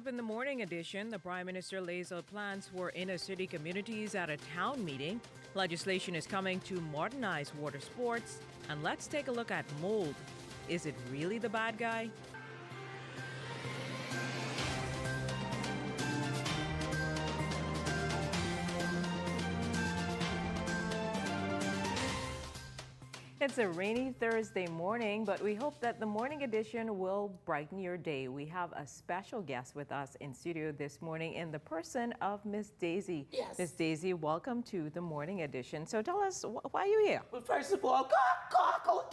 in the morning edition, the Prime Minister lays out plans for inner city communities at a town meeting. Legislation is coming to modernize water sports. And let's take a look at mold. Is it really the bad guy? It's a rainy Thursday morning, but we hope that the morning edition will brighten your day. We have a special guest with us in studio this morning in the person of Miss Daisy. Yes. Miss Daisy, welcome to the morning edition. So tell us, why are you here? Well, first of all, cock-a-doodle-doo!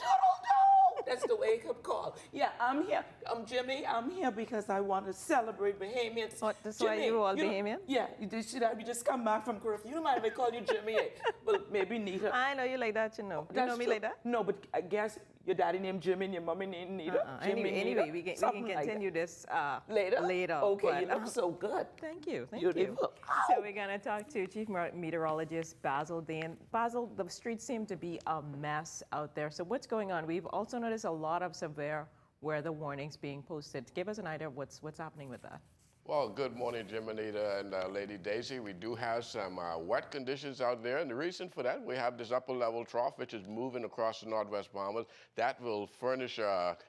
That's the wake-up call. Yeah, I'm here. I'm Jimmy. I'm here because I want to celebrate Bahamians. What, that's why you all Bahamian? Yeah, you just come back from curfew. You don't mind if I call you Jimmy? Well, maybe Nita. I know you like that, you know. You know me true. like that? No, but I guess your daddy named Jimmy and your mommy named Nita. Anyway, we can continue this later. Okay, but, you look so good. Thank you. Beautiful. So we're going to talk to Chief Meteorologist Basil Dane. Basil, the streets seem to be a mess out there. So what's going on? We've also noticed a lot of severe weather warnings being posted. Give us an idea of what's happening with that. Well, good morning, Jim, Anita, and Lady Daisy. We do have some wet conditions out there, and the reason for that, we have this upper-level trough, which is moving across the northwest Bahamas. That will furnish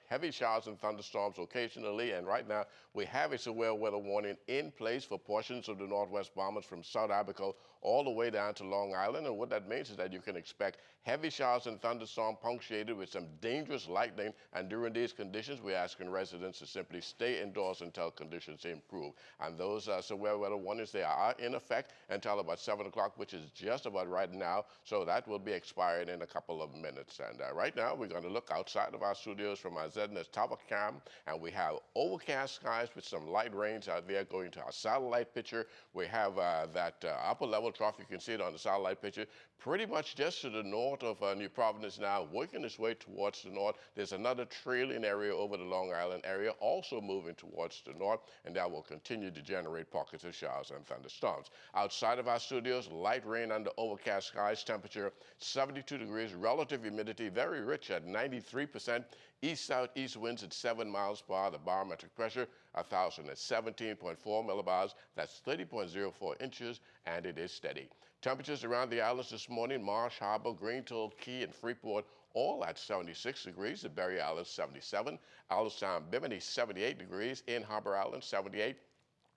heavy showers and thunderstorms occasionally, and right now, we have a severe weather warning in place for portions of the northwest Bahamas from South Abaco all the way down to Long Island, and what that means is that you can expect heavy showers and thunderstorms punctuated with some dangerous lightning, and during these conditions, we're asking residents to simply stay indoors until conditions improve. And those severe weather warnings, they are in effect until about 7 o'clock, which is just about right now. So that will be expiring in a couple of minutes. And right now, we're going to look outside of our studios from our ZNS Tower Cam, and we have overcast skies with some light rains out there going to our satellite picture. We have that upper level trough. You can see it on the satellite picture, pretty much just to the north of New Providence now, working its way towards the north. There's another trailing area over the Long Island area, also moving towards the north, and that will continue to generate pockets of showers and thunderstorms. Outside of our studios, light rain under overcast skies, temperature 72 degrees, relative humidity very rich at 93%, east-southeast winds at 7 miles per hour, the barometric pressure 1,017.4 millibars, that's 30.04 inches, and it is steady. Temperatures around the islands this morning, Marsh Harbor, Greentown, Key, and Freeport, all at 76 degrees. The Berry Islands, 77. Allenstown, Bimini, 78 degrees. In Harbor Island, 78.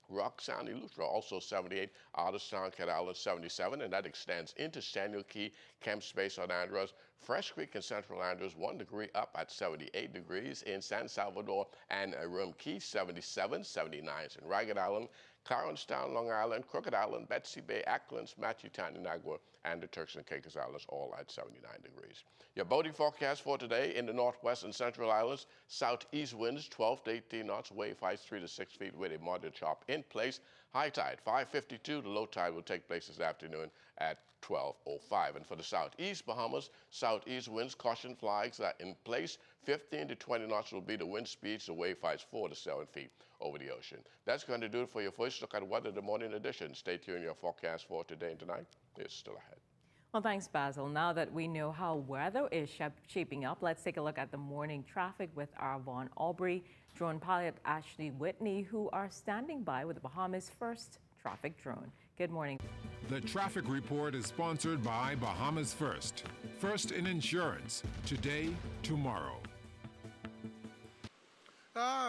Rock Sound, Eleuthera, also 78. Otterstown, Cat Island, 77. And that extends into Staniel Key, Kemp Space on Andros. Fresh Creek and Central Andros, 1 degree up at 78 degrees. In San Salvador and Rum Key, 77, 79. In Ragged Island, Clarenstown, Long Island, Crooked Island, Betsy Bay, Acklands, Machitan, Inagua, and the Turks and Caicos Islands, all at 79 degrees. Your boating forecast for today in the northwest and central islands, southeast winds 12 to 18 knots, wave heights 3 to 6 feet with a moderate chop in place. High tide 5:52. The low tide will take place this afternoon at 12:05. And for the southeast Bahamas, southeast winds, caution flags are in place. 15 to 20 knots will be the wind speeds. The wave heights 4 to 7 feet over the ocean. That's going to do it for your first look at weather, the morning edition. Stay tuned. Your forecast for today and tonight is still ahead. Well, thanks, Basil. Now that we know how weather is shaping up, let's take a look at the morning traffic with our Vaughn Aubrey, drone pilot Ashley Whitney, who are standing by with the Bahamas' first traffic drone. Good morning. The traffic report is sponsored by Bahamas First. First in insurance. Today, tomorrow.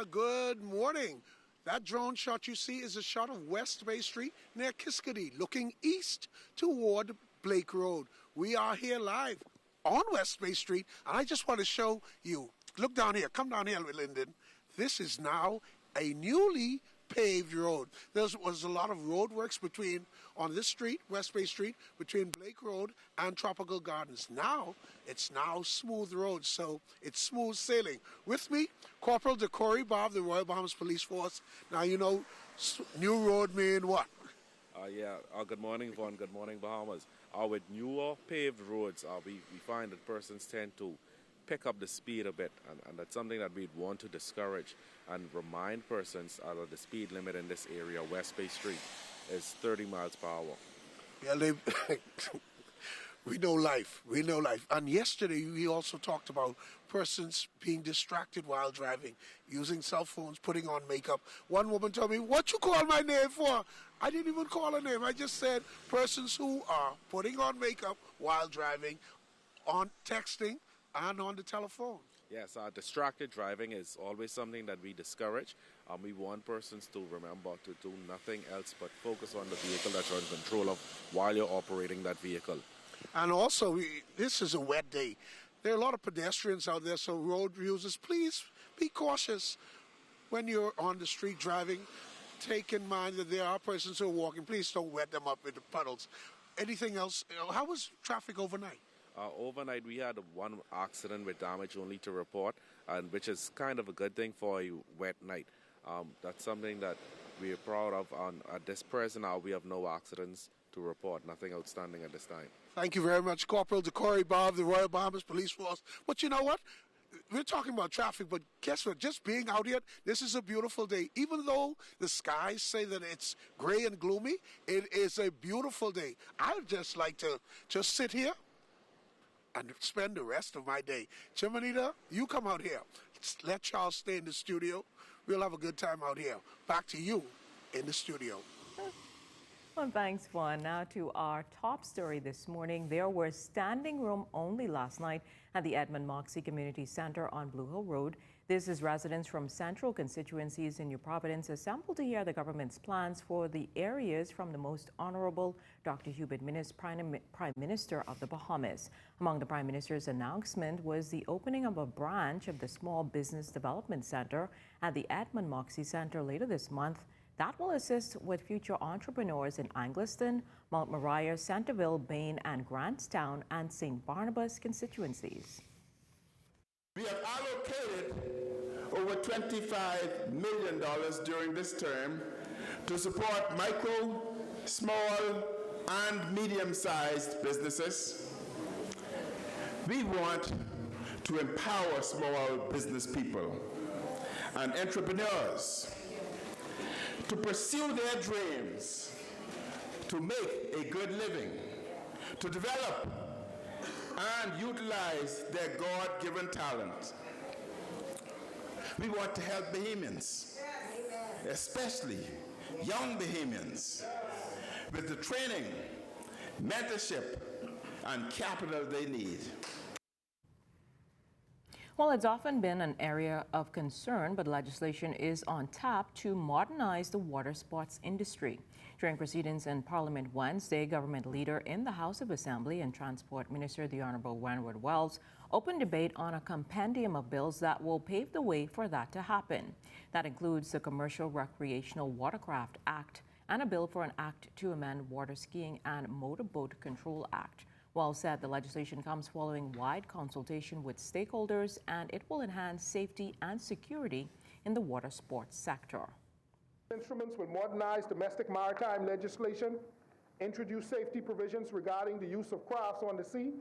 Good morning. That drone shot you see is a shot of West Bay Street near Kiskadee, looking east toward Blake Road. We are here live on West Bay Street, and I just want to show you. Look down here. Come down here, Lyndon. This is now a newly paved road. There was a lot of road works on this street, West Bay Street, between Blake Road and Tropical Gardens. Now, it's smooth roads, so it's smooth sailing. With me, Corporal Decory Bob, the Royal Bahamas Police Force. Now, you know, new road mean what? Good morning, Vaughn. Good morning, Bahamas. With newer paved roads, we find that persons tend to pick up the speed a bit, and that's something that we'd want to discourage and remind persons that the speed limit in this area, West Bay Street, is 30 miles per hour. Yeah, We know life. We know life. And yesterday, we also talked about persons being distracted while driving, using cell phones, putting on makeup. One woman told me, "What you call my name for?" I didn't even call her name. I just said persons who are putting on makeup while driving, on texting, and on the telephone. Yes, distracted driving is always something that we discourage. We want persons to remember to do nothing else but focus on the vehicle that you're in control of while you're operating that vehicle. And also, this is a wet day. There are a lot of pedestrians out there, so road users, please be cautious when you're on the street driving. Take in mind that there are persons who are walking. Please don't wet them up with the puddles. Anything else? How was traffic overnight? Overnight, we had one accident with damage only to report, and which is kind of a good thing for a wet night. That's something that we are proud of. At this present hour, we have no accidents to report, nothing outstanding at this time. Thank you very much, Corporal Decory Bob, the Royal Bahamas Police Force. But you know what? We're talking about traffic, but guess what? Just being out here, this is a beautiful day. Even though the skies say that it's gray and gloomy, it is a beautiful day. I'd just like to just sit here and spend the rest of my day. Chimanita, you come out here. Let Charles stay in the studio. We'll have a good time out here. Back to you in the studio. Well, thanks, Juan. Now to our top story this morning. There was standing room only last night at the Edmund Moxie Community Center on Blue Hill Road. This is residents from central constituencies in New Providence assembled to hear the government's plans for the areas from the Most Honorable Dr. Hubert Minnis, Prime Minister of the Bahamas. Among the Prime Minister's announcement was the opening of a branch of the Small Business Development Center at the Edmund Moxie Center later this month. That will assist with future entrepreneurs in Angliston, Mount Moriah, Centerville, Bain, and Grantstown and St. Barnabas constituencies. We have allocated over $25 million during this term to support micro, small, and medium-sized businesses. We want to empower small business people and entrepreneurs to pursue their dreams, to make a good living, to develop and utilize their God-given talent. We want to help Bahamians, especially young Bahamians, with the training, mentorship, and capital they need. Well, it's often been an area of concern, but legislation is on tap to modernize the water sports industry. During proceedings in Parliament Wednesday, government leader in the House of Assembly and Transport Minister, the Honorable Wentworth Wells, opened debate on a compendium of bills that will pave the way for that to happen. That includes the Commercial Recreational Watercraft Act and a bill for an act to amend Water Skiing and Motorboat Control Act. Wells said the legislation comes following wide consultation with stakeholders and it will enhance safety and security in the water sports sector. Instruments will modernize domestic maritime legislation, introduce safety provisions regarding the use of crafts on the sea,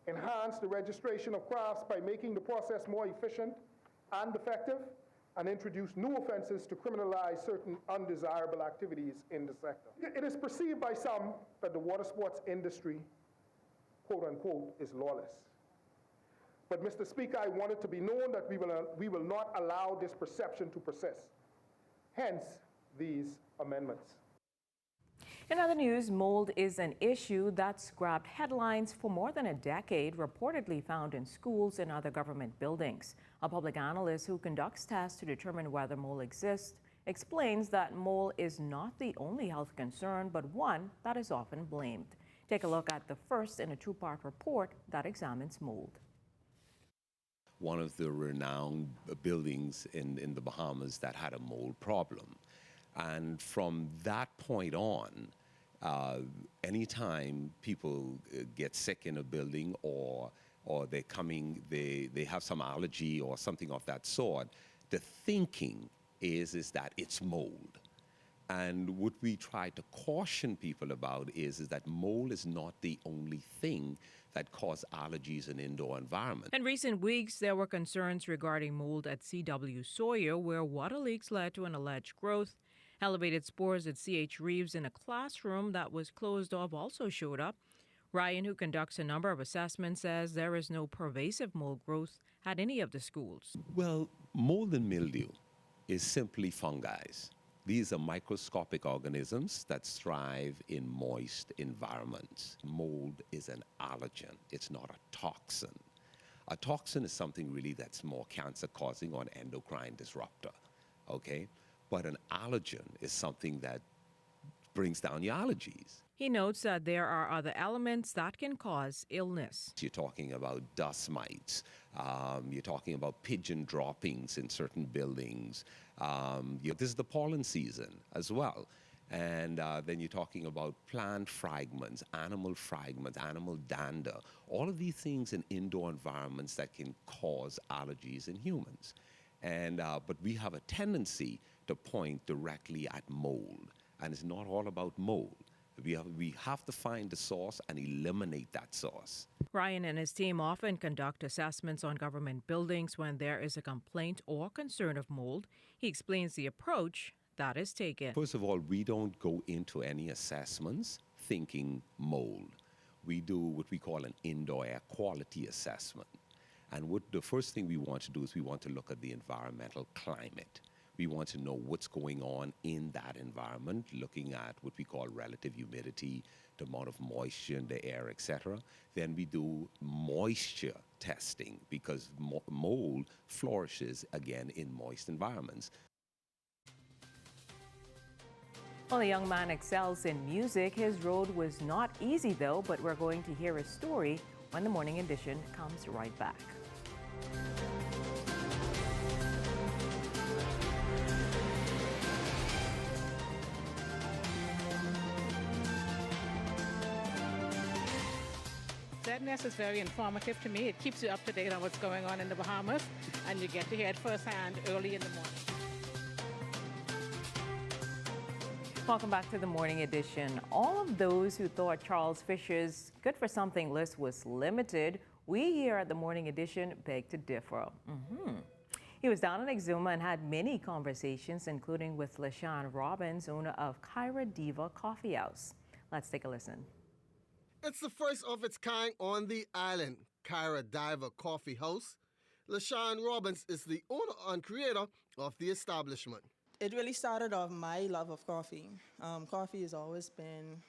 enhance the registration of crafts by making the process more efficient and effective, and introduce new offenses to criminalize certain undesirable activities in the sector. It is perceived by some that the water sports industry, quote unquote, is lawless. But Mr. Speaker, I want it to be known that we will not allow this perception to persist. Hence, these amendments. In other news, mold is an issue that's grabbed headlines for more than a decade, reportedly found in schools and other government buildings. A public analyst who conducts tests to determine whether mold exists explains that mold is not the only health concern, but one that is often blamed. Take a look at the first in a two-part report that examines mold. One of the renowned buildings in the Bahamas that had a mold problem. And from that point on, anytime people get sick in a building or they have some allergy or something of that sort, the thinking is that it's mold. And what we try to caution people about is that mold is not the only thing that cause allergies in indoor environment. In recent weeks, there were concerns regarding mold at C.W. Sawyer, where water leaks led to an alleged growth. Elevated spores at C.H. Reeves in a classroom that was closed off also showed up. Ryan, who conducts a number of assessments, says there is no pervasive mold growth at any of the schools. Well, mold and mildew is simply fungi. These are microscopic organisms that thrive in moist environments. Mold is an allergen, it's not a toxin. A toxin is something really that's more cancer-causing or an endocrine disruptor, okay? But an allergen is something that brings down your allergies. He notes that there are other elements that can cause illness. You're talking about dust mites. You're talking about pigeon droppings in certain buildings. This is the pollen season as well. And then you're talking about plant fragments, animal dander, all of these things in indoor environments that can cause allergies in humans. And but we have a tendency to point directly at mold, and it's not all about mold. We have to find the source and eliminate that source. Ryan and his team often conduct assessments on government buildings when there is a complaint or concern of mold. He explains the approach that is taken. First of all, we don't go into any assessments thinking mold. We do what we call an indoor air quality assessment. And what the first thing we want to do is we want to look at the environmental climate. We want to know what's going on in that environment, looking at what we call relative humidity, the amount of moisture in the air, etc. Then we do moisture testing because mold flourishes, again, in moist environments. Well, the young man excels in music. His road was not easy, though, but we're going to hear his story when the Morning Edition comes right back. ZNS is very informative to me. It keeps you up to date on what's going on in the Bahamas, and you get to hear it firsthand early in the morning. Welcome back to the Morning Edition. All of those who thought Charles Fisher's Good for Something list was limited, we here at the Morning Edition beg to differ. He was down in Exuma and had many conversations, including with LaShawn Robbins, owner of Kyra Diva Coffee House. Let's take a listen. It's the first of its kind on the island, Kyra Diva Coffee House. LaShawn Robbins is the owner and creator of the establishment. It really started off my love of coffee. Coffee has always been,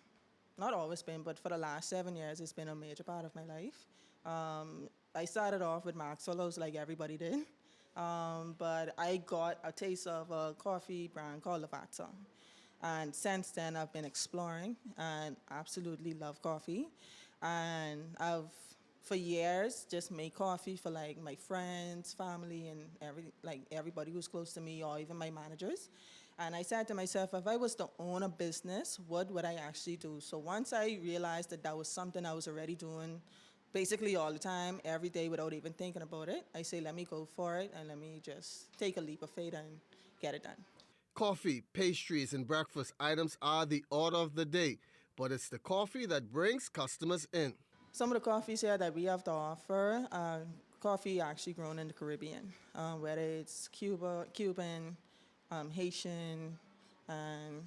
not always been, but for the last 7 years, it's been a major part of my life. I started off with Maxwell's like everybody did, but I got a taste of a coffee brand called Lavazza. And since then, I've been exploring and absolutely love coffee. And I've, for years, just made coffee for like my friends, family, and everybody who's close to me, or even my managers. And I said to myself, if I was to own a business, what would I actually do? So once I realized that that was something I was already doing basically all the time, every day without even thinking about it, I say, let me go for it and let me just take a leap of faith and get it done. Coffee, pastries, and breakfast items are the order of the day, but it's the coffee that brings customers in. Some of the coffees here that we have to offer are coffee actually grown in the Caribbean, whether it's Cuban, Haitian, and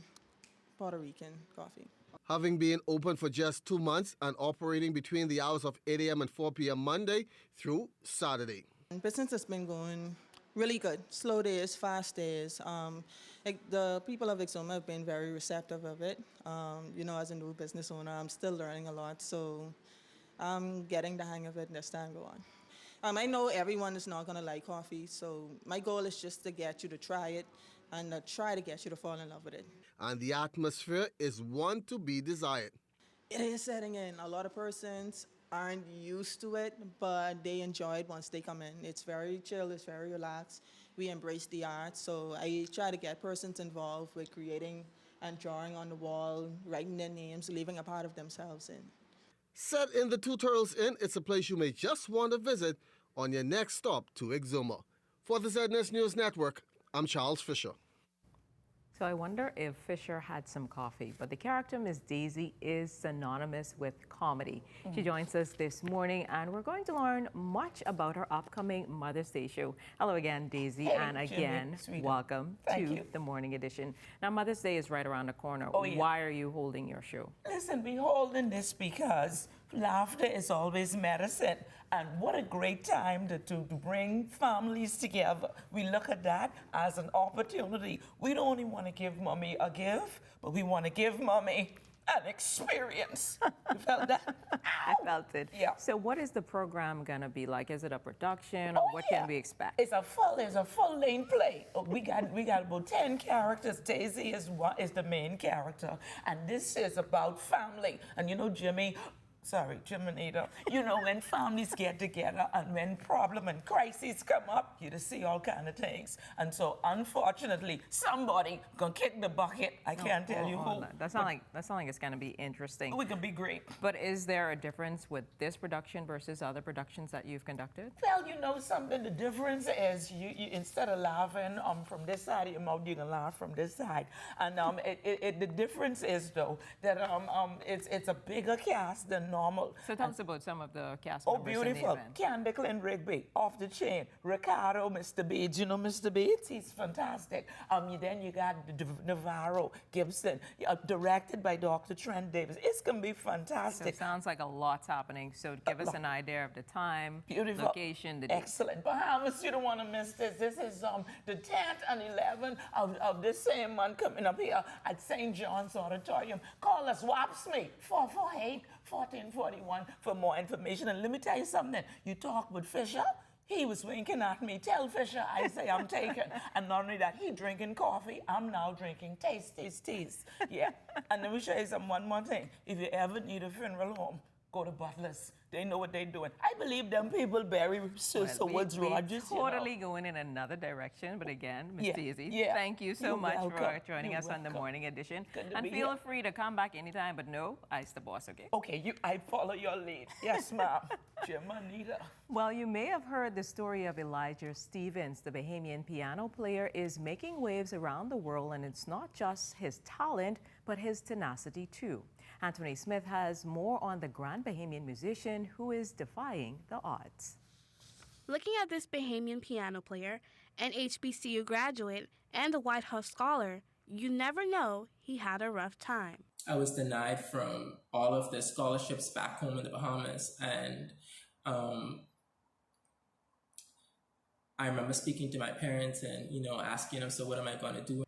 Puerto Rican coffee. Having been open for just 2 months and operating between the hours of 8 a.m. and 4 p.m. Monday through Saturday. Business has been going really good. Slow days, fast days. The people of Exuma have been very receptive of it. As a new business owner, I'm still learning a lot, so I'm getting the hang of it as time goes on. I know everyone is not going to like coffee, so my goal is just to get you to try it and try to get you to fall in love with it. And the atmosphere is one to be desired. It is setting in. A lot of persons aren't used to it, but they enjoy it once they come in. It's very chill, it's very relaxed. We embrace the art, so I try to get persons involved with creating and drawing on the wall, writing their names, leaving a part of themselves in. Set in the Two Turtles Inn, it's a place you may just want to visit on your next stop to Exuma. For the ZNS News Network, I'm Charles Fisher. So I wonder if Fisher had some coffee, but the character Miss Daisy is synonymous with comedy. She joins us this morning, and we're going to learn much about her upcoming Mother's Day show. Hello again, Daisy, and again, welcome to the Morning Edition. Now, Mother's Day is right around the corner. Oh, yeah. Why are you holding your show? Listen, we're holding this because Laughter is always medicine. And what a great time to bring families together. We look at that as an opportunity. We don't only want to give mommy a gift, but we want to give mommy an experience. You felt that? I felt it. Yeah. So what is the program going to be like? Is it a production or what can we expect? It's a full length play. We got about 10 characters. Daisy is the main character, and this is about family. And you know, Jiminita, you know, when families get together and when problem and crises come up, you just see all kind of things. And so, unfortunately, somebody gonna kick the bucket. I can't tell you who. That sounds like it's going to be interesting. We can be great. But is there a difference with this production versus other productions that you've conducted? Well, you know something. The difference is you instead of laughing from this side of your mouth, you can laugh from this side. And the difference is though that it's a bigger cast than normal. So tell us about some of the cast Oh, members in the beautiful. event. Candy Clint Rigby, off the chain. Ricardo, Mr. Beats. You know Mr. Beats? He's fantastic. Then you got Navarro Gibson, directed by Dr. Trent Davis. It's going to be So fantastic. it sounds like a lot's happening. So give us an idea of the time, Beautiful. location, the date. Excellent. Bahamas, you don't want to miss this. This is the 10th and 11th of this same month coming up here at St. John's Auditorium. Call us, WAPS me, 448-1441 for more information. And let me tell you something. You talk with Fisher, he was winking at me. Tell Fisher I say I'm taken. And not only that, he drinking coffee. I'm now drinking Tasty's teas. Yeah. And let me show you one more thing. If you ever need a funeral home, go to Butler's. They know what they're doing. I believe them people bury Sister Woods Rogers. Totally going in another direction. But again, Ms. Daisy, yeah. thank you so You're much welcome. for joining You're us on the welcome. morning edition. Good to And be feel here. free to come back anytime, but no, I's the boss, okay? Okay, I follow your lead. Yes, ma'am. Jiminita. Well, you may have heard the story of Elijah Stevens. The Bahamian piano player is making waves around the world, and it's not just his talent, but his tenacity too. Anthony Smith has more on the grand Bahamian musician who is defying the odds. Looking at this Bahamian piano player, an HBCU graduate, and a White House scholar, you never know he had a rough time. I was denied from all of the scholarships back home in the Bahamas, and I remember speaking to my parents and, asking them, so what am I going to do?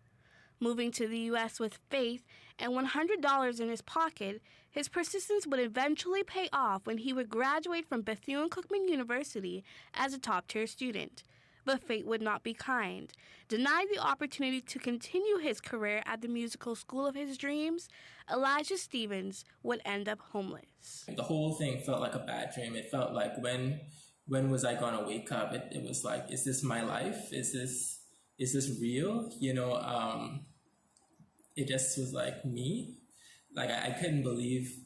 Moving to the U.S. with faith and $100 in his pocket, his persistence would eventually pay off when he would graduate from Bethune-Cookman University as a top-tier student. But fate would not be kind. Denied the opportunity to continue his career at the musical school of his dreams, Elijah Stevens would end up homeless. The whole thing felt like a bad dream. It felt like when was I going to wake up? It was like, is this my life? Is this real? It just was like me. Like I couldn't believe,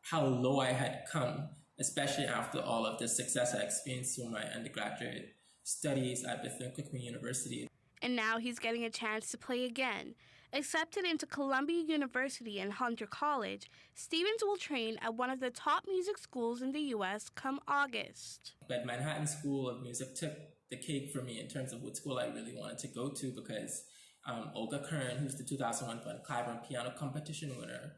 how low I had come, especially after all of the success I experienced through my undergraduate studies at Bethune-Cookman University. And now he's getting a chance to play again. Accepted into Columbia University and Hunter College, Stevens will train at one of the top music schools in the U.S. come August. But Manhattan School of Music took the cake for me in terms of what school I really wanted to go to, because Olga Kern, who's the 2001 Van Cliburn piano competition winner,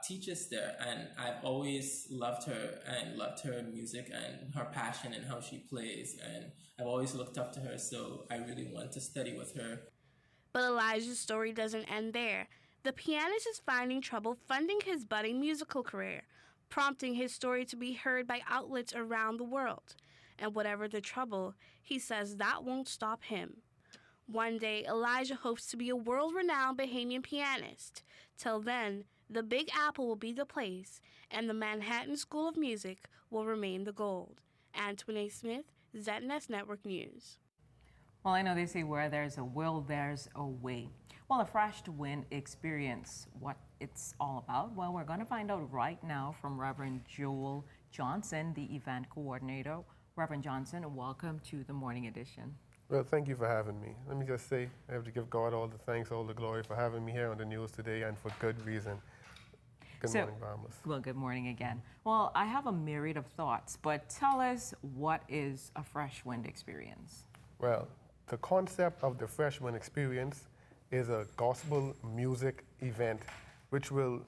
teaches there, and I've always loved her and loved her music and her passion and how she plays, and I've always looked up to her, so I really want to study with her. But Elijah's story doesn't end there. The pianist is finding trouble funding his budding musical career, prompting his story to be heard by outlets around the world. And whatever the trouble, he says that won't stop him. One day, Elijah hopes to be a world-renowned Bahamian pianist. Till then, the Big Apple will be the place, and the Manhattan School of Music will remain the gold. Antoinette Smith, ZNS Network News. Well, I know they say where there's a will, there's a way. Well, a Fresh Wind experience, what it's all about? Well, we're going to find out right now from Reverend Joel Johnson, the event coordinator. Reverend Johnson, welcome to the Morning Edition. Well, thank you for having me. Let me just say, I have to give God all the thanks, all the glory for having me here on the news today, and for good reason. Good morning, Bahamas. Well, good morning again. Well, I have a myriad of thoughts, but tell us, what is a Fresh Wind experience? Well, the concept of the Fresh Wind experience is a gospel music event which will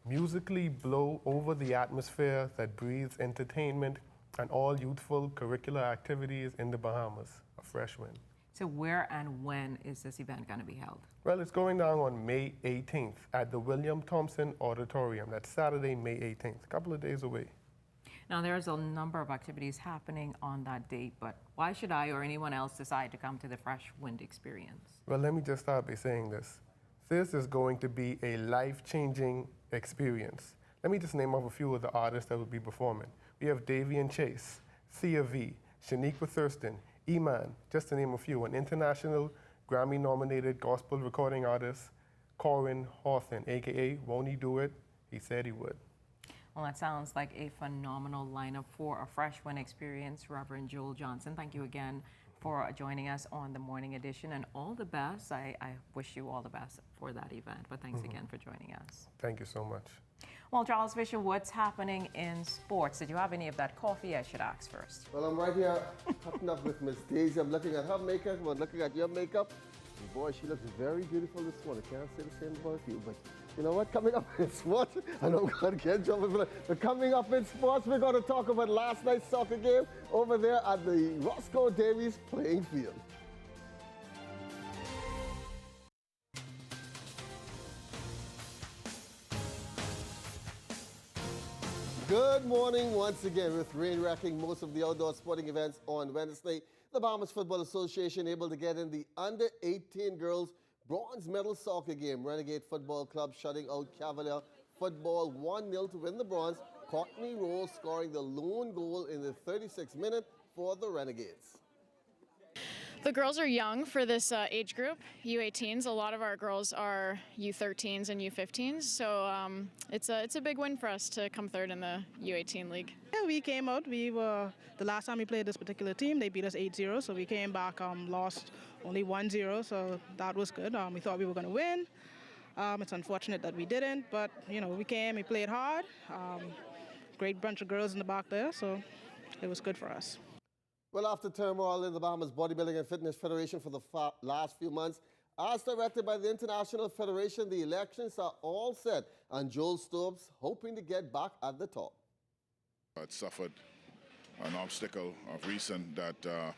musically blow over the atmosphere that breathes entertainment and all youthful curricular activities in the Bahamas. A fresh wind. So where and when is this event going to be held? Well, it's going down on May 18th at the William Thompson Auditorium. That's Saturday, May 18th, a couple of days away. Now, there's a number of activities happening on that date, but why should I or anyone else decide to come to the Fresh Wind experience? Well, let me just start by saying this. This is going to be a life-changing experience. Let me just name off a few of the artists that will be performing. We have Davian Chase, Thea V, Shaniqua Thurston, Iman, just to name a few, an international Grammy-nominated gospel recording artist, Corin Hawthorne, a.k.a. Won't He Do It? He Said He Would. Well, that sounds like a phenomenal lineup for a Fresh Wind experience. Reverend Joel Johnson, thank you again for joining us on the morning edition, and all the best. I wish you all the best for that event, but thanks again for joining us. Thank you so much. Well, Charles Fisher, what's happening in sports? Did you have any of that coffee? I should ask first. Well, I'm right here cutting up with Miss Daisy. I'm looking at her makeup. I'm looking at your makeup. And boy, she looks very beautiful this morning. Can't say the same about you, but you know what? Coming up in sports, I know I'm going to get in trouble for that. But coming up in sports, we're going to talk about last night's soccer game over there at the Roscoe Davies playing field. Good morning once again. With rain wrecking most of the outdoor sporting events on Wednesday, the Bahamas Football Association able to get in the under-18 girls bronze medal soccer game. Renegade Football Club shutting out Cavalier Football 1-0 to win the bronze. Courtney Rose scoring the lone goal in the 36th minute for the Renegades. The girls are young for this age group, U18s. A lot of our girls are U13s and U15s, so it's a big win for us to come third in the U18 league. Yeah, we came out. We were the last time we played this particular team, they beat us 8-0, so we came back, lost only 1-0, so that was good. We thought we were going to win. It's unfortunate that we didn't, but you know, we came, we played hard. Great bunch of girls in the back there, so it was good for us. Well, after turmoil in the Bahamas Bodybuilding and Fitness Federation for the last few months, as directed by the International Federation, the elections are all set, and Joel Stokes hoping to get back at the top. It suffered an obstacle of recent that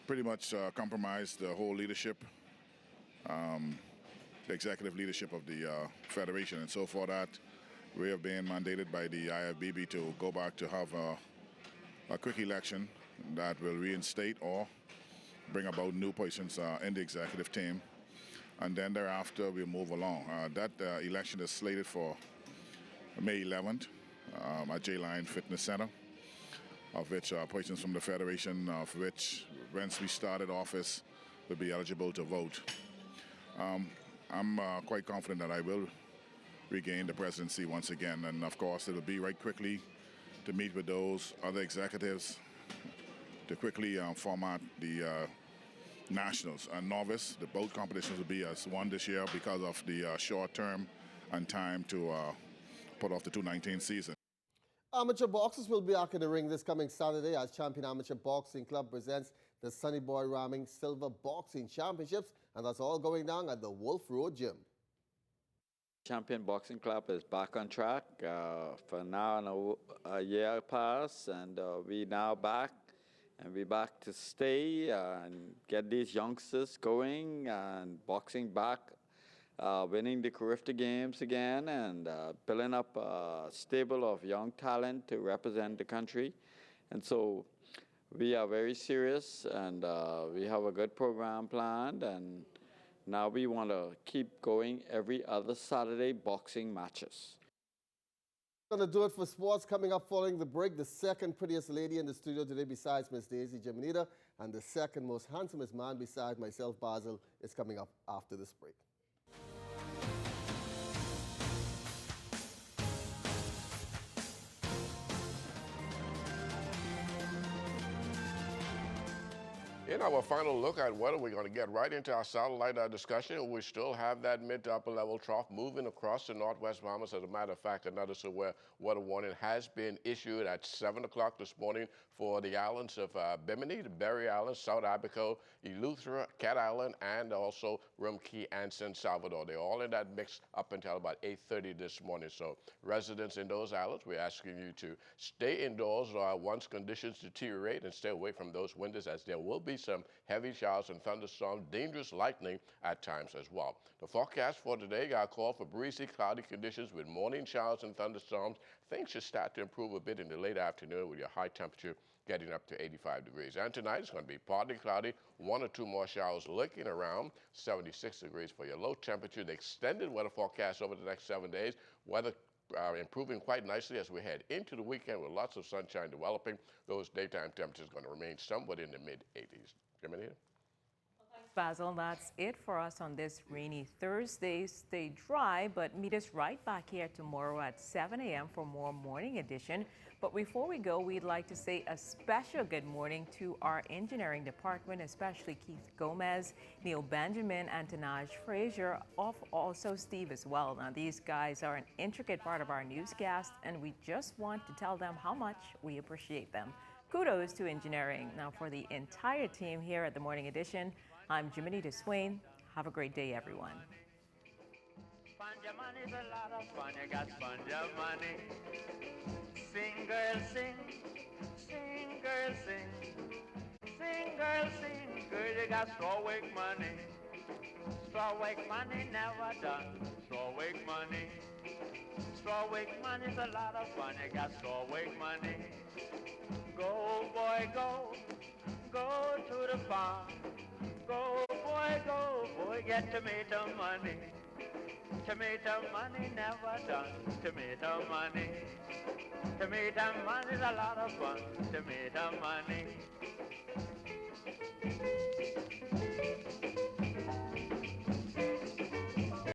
pretty much compromised the whole leadership, the executive leadership of the Federation. And so for that, we have been mandated by the IFBB to go back to have a quick election that will reinstate or bring about new persons in the executive team, and then thereafter we'll move along. That election is slated for May 11th at J-Line Fitness Center, of which persons from the Federation, of which once we started office, will be eligible to vote. I'm quite confident that I will regain the presidency once again, and of course it'll be right quickly to meet with those other executives to quickly format the nationals and novice. The both competitions will be as one this year because of the short term and time to put off the 2019 season. Amateur boxers will be back in the ring this coming Saturday as Champion Amateur Boxing Club presents the Sonny Boy Ramming Silver Boxing Championships, and that's all going down at the Wolf Road Gym. Champion Boxing Club is back on track. For now, a year passed, and we now back. And we're back to stay and get these youngsters going and boxing back, winning the Carifta Games again, and building up a stable of young talent to represent the country. And so we are very serious, and we have a good program planned, and now we want to keep going every other Saturday boxing matches. Going to do it for sports. Coming up following the break, the second prettiest lady in the studio today besides Miss Daisy Jimenita, and the second most handsomest man besides myself, Basil, is coming up after this break. In our final look at weather, we're going to get right into our satellite discussion. We still have that mid to upper level trough moving across the northwest Bahamas. As a matter of fact, another severe weather warning has been issued at 7 o'clock this morning for the islands of Bimini, the Berry Islands, South Abaco, Eleuthera, Cat Island, and also Rum Key and San Salvador. They're all in that mix up until about 8:30 this morning. So residents in those islands, we're asking you to stay indoors once conditions deteriorate and stay away from those windows, as there will be some heavy showers and thunderstorms, dangerous lightning at times as well. The forecast for today got called for breezy, cloudy conditions with morning showers and thunderstorms. Things should start to improve a bit in the late afternoon with your high temperature getting up to 85 degrees. And tonight it's going to be partly cloudy, 1 or 2 more showers lurking around, 76 degrees for your low temperature. The extended weather forecast over the next 7 days, weather improving quite nicely as we head into the weekend with lots of sunshine developing. Those daytime temperatures going to remain somewhat in the mid-80s. Jimmy? Basil, that's it for us on this rainy Thursday. Stay dry, but meet us right back here tomorrow at 7 a.m. for more morning edition. But before we go, we'd like to say a special good morning to our engineering department, especially Keith Gomez, Neil Benjamin, and Tanaj Frazier, also Steve as well. Now, these guys are an intricate part of our newscast, and we just want to tell them how much we appreciate them. Kudos to engineering. Now, for the entire team here at the Morning Edition, I'm Jiminita Swain. Have a great day, everyone. Spend your money's a lot of fun. You got spend your money. Sing, girl, sing. Sing, girl, sing. Sing, girl, sing. Girl, you got straw wig money. Straw wig money never done. Straw wig money. Straw wig money's a lot of fun. You got straw wig money. Go, boy, go. Go to the farm. Go, boy, get tomato money. Tomato money never done. Tomato money. Tomato money's a lot of fun. Tomato money.